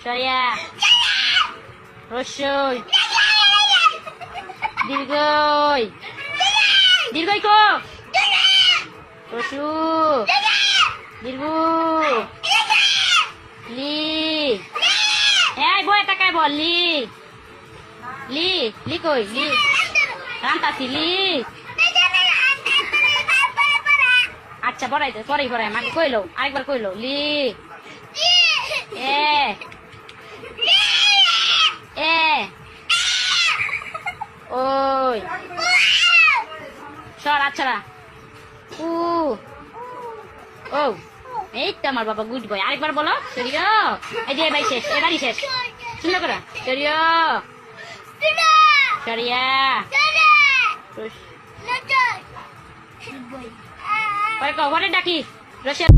সরিয়া রসই দীর্ঘই দীর্ঘই কো রসু দীর্ঘ লি এই বই তাকাই বল লি লি লি কই লি রান্তাছি লি আচ্ছা পড়াইতে পরেই পড়াই মাকে কইলো আরেকবার কইলো লি এ এ ওই সর আচ্ছা উ ও এই তো আমার বাবা গুড বয় আরেকবার বলো সরিয়া এই যে ভাই শেষ এবারই শেষ সুন্দর করে সরিয়া সরিয়া পরে কবরে ডাকি রসিয়া